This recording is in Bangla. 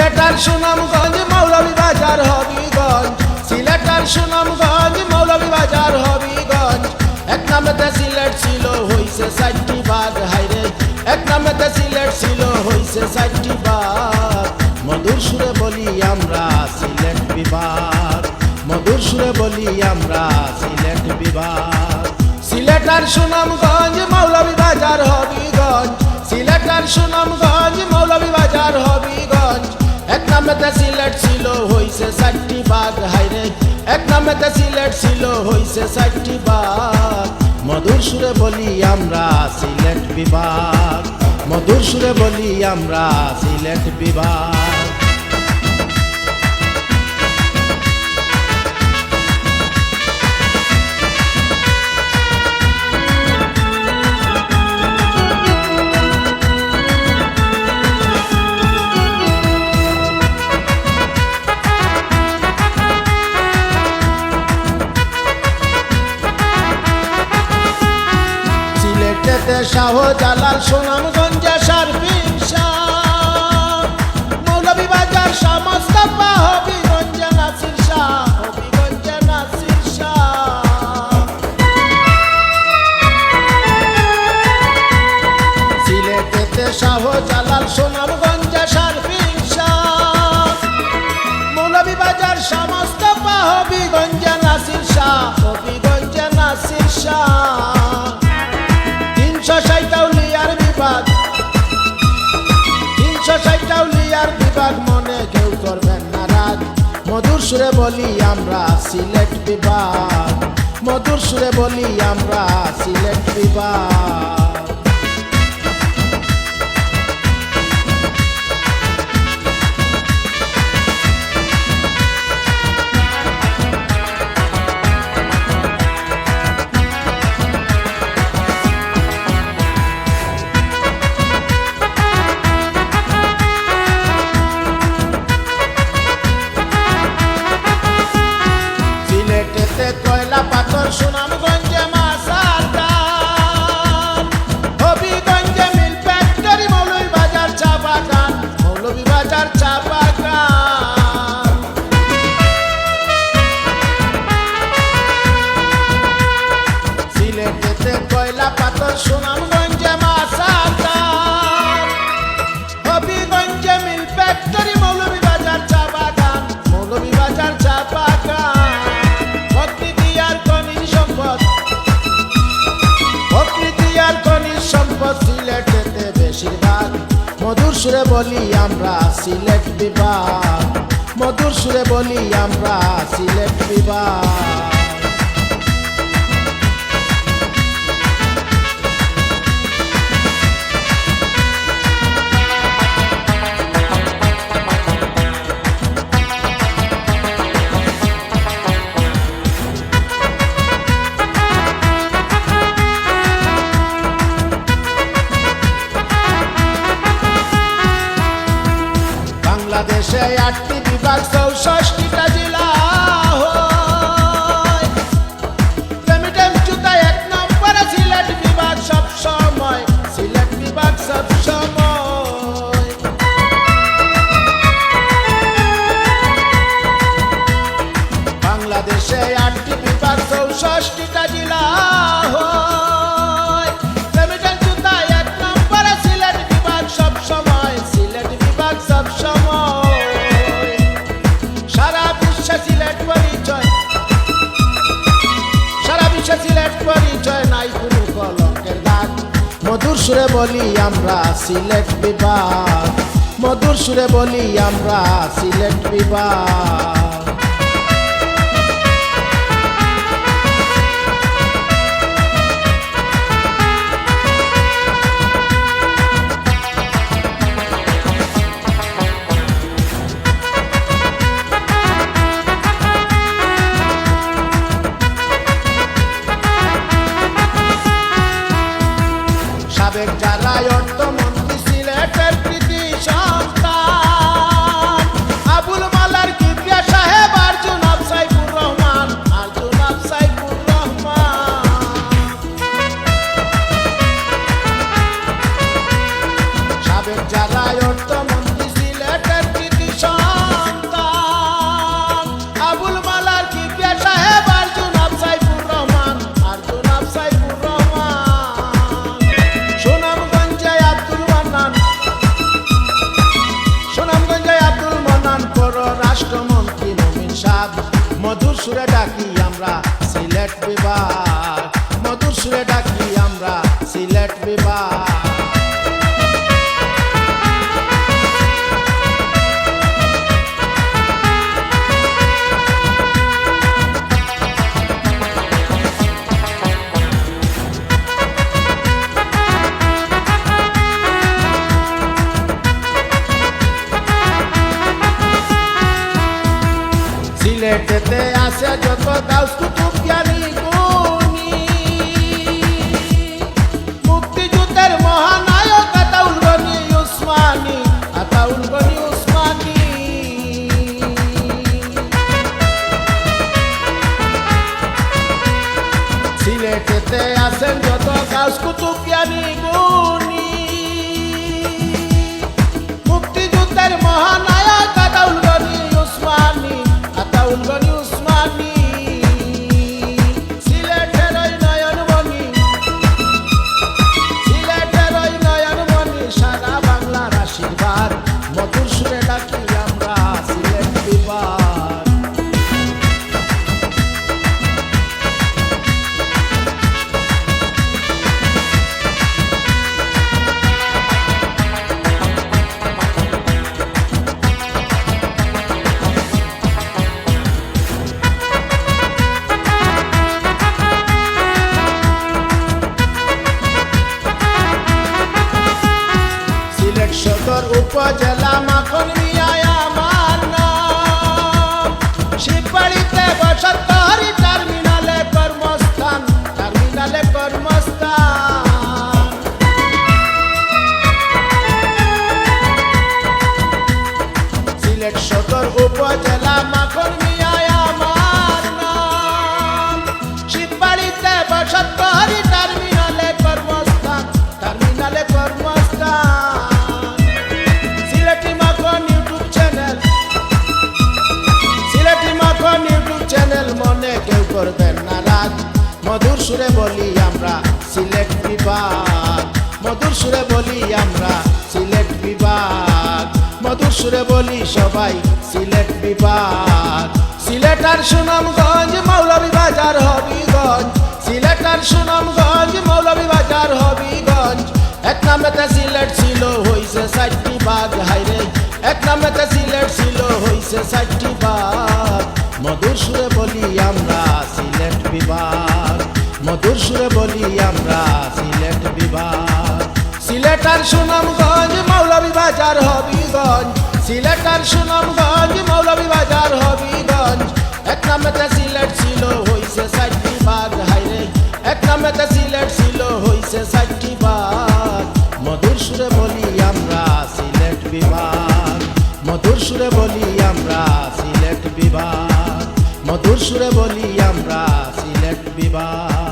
সিলেটার সুনামগঞ্জ মৌলভীবাজার হবিগঞ্জ, সিলেটার সুনামগঞ্জ মৌলভীবাজার হবিগঞ্জ। এক নামেতে সিলেট ছিল হইছে 4টি ভাগ, হাইরে এক নামেতে সিলেট ছিল হইছে 4টি ভাগ। মধুর সুরে বলি আমরা সিলেট বিভাগ, মধুর সুরে বলি আমরা সিলেট বিভাগ। সিলেটার সুনামগঞ্জ মৌলভীবাজার হবিগঞ্জ, সিলেটার সুনামগঞ্জ মৌলভীবাজার হবিগঞ্জ। এক নামেতে সিলেট ছিল হইছে 4টি ভাগ, হাইরে এক নামেতে সিলেট ছিল হইছে 4টি ভাগ। মধুর সুরে বলি আমরা সিলেট বিভাগ, মধুর সুরে বলি আমরা সিলেট বিভাগ। সিলেটেতে শাহজালাল, সুনামগঞ্জে শারফিন শাহ, মৌলভীবাজার শাহ মোস্তফা, হবিগঞ্জে নাসির শাহ, হবিগঞ্জে নাসির শাহ। সিলেটেতে শাহজালাল, সুনামগঞ্জে শারফিন শাহ, মৌলভীবাজার শাহ মোস্তফা, হবিগঞ্জে নাসির শাহ, হবিগঞ্জে নাসির শাহ। 360 আউলিয়ার বিভাগ, 360 আউলিয়ার বিভাগ, মনে কেউ করবেন না রাগ। মধুর সুরে বলি আমরা সিলেট বিভাগ, মধুর সুরে বলি আমরা সিলেট বিভাগ। কয়লা পাথর, সুনামগঞ্জে মাছের গান, হবিগঞ্জে মিল ফ্যাক্টরি, মৌলভীবাজার চা বাগান, মৌলভীবাজার চা বাগান। সিলেটেতে কয়লা পাথর, সুনামগঞ্জে মাছের গান, হবিগঞ্জে মিল ফ্যাক্টরি, মৌলভীবাজার চা বাগান, মৌলভীবাজার চা বাগান। সিলেটেতে বেশিরভাগ, মধুর সুরে বলি আমরা সিলেট বিভাগ, মধুর সুরে বলি আমরা সিলেট বিভাগ। বাংলাদেশে 8টি বিভাগ, 64টা জেলা হয়। রেমিটেন্স জুতায় 1 নম্বরে সিলেট বিভাগ সব সময়, সিলেট বিভাগ সব সময়। বাংলাদেশে 8টি বিভাগ, 64টা জেলা হয়। রেমিটেন্স জুতায় 1 নম্বরে সিলেট বিভাগ সব সময়, সিলেট বিভাগ সব সময়। সারা বিশ্বে সিলেট পরিচয়, সারা বিশ্বে সিলেট পরিচয়, নাই কোনো কলঙ্কের দাগ। মধুর সুরে বলি আমরা সিলেট বিভাগ, মধুর সুরে বলি আমরা সিলেট বিভাগ। সাবেক জেলায় অর্থমন্ত্রী সিলেটের কৃতি সন্তান, আবুল মালার কিবরিয়া শাহ সিলেটেতে আছে যত গাউস কুতুব জ্ঞানী গুণী, মুক্তিযুদ্ধের মহানায়ক আতাউল গনি উসমানী, আতাউল গনি উসমানী। সিলেটেতে আছেন যত গাউস কুতুব জ্ঞানী গুণী, মুক্তিযুদ্ধের মহানায়ক আতাউল গনি উসমানী, আতাউল গনি উসমানী। সিলেটের ওই নয়নমণি, সিলেটের ওই নয়নমণি, সারা বাংলার আশীর্বাদ, মধুর সুরে ডাকি আমরা সিলেট বিভাগ। সিলেট সদর উপজেলা মাখন মিয়ায় আমার নাম, শিববাড়িতে বসতহরি টার্মিনালে কর্মস্থান, টার্মিনালে কর্মস্থান। সিলেট সদর উপজেলা মাখন মিয়ায় আমার নাম, শিববাড়িতে বসতহরি টার্মিনালে কর্মস্থান, টার্মিনালে কর্মস্থান। সিলেটি মাখন ইউটিউব চ্যানেল, সিলেটি মাখন ইউটিউব চ্যানেল, মনে কেউ করবেন না রাগ, মধুর সুরে বলি আমরা সিলেট বিভাগ, মধুর সুরে বলি আমরা সিলেট বিভাগ, মধুর সুরে বলি সবাই সিলেট বিভাগ। সিলেটার সুনামগঞ্জ মৌলভীবাজার হবিগঞ্জ, সিলেটার সুনামগঞ্জ মৌলভীবাজার হবিগঞ্জ, এক নামেতে সিলেট ছিল হইছে ৬০টি ভাগ, হাইরে এক নামেতে সিলেট ছিল হইছে ৬০টি ভাগ। মধুর সুরে বলি আমরা সিলেট বিভাগ, মধুর সুরে বলি আমরা সিলেট বিভাগ। সিলেটার সুনামগঞ্জ মৌলভীবাজার হবিগঞ্জ, সিলেটার সুনামগঞ্জ মৌলভীবাজার হবিগঞ্জ, এক নামেতে সিলেট ছিল হইছে ৬০টি ভাগ, হাইরে এক নামেতে সিলেট ছিল হইছে ৬০টি ভাগ। মধুর সুরে বলি আমরা সিলেট বিভাগ, মধুর সুরে বলি আমরা সিলেট বিভাগ, মধুর সুরে বলি আমরা সিলেট বিভাগ।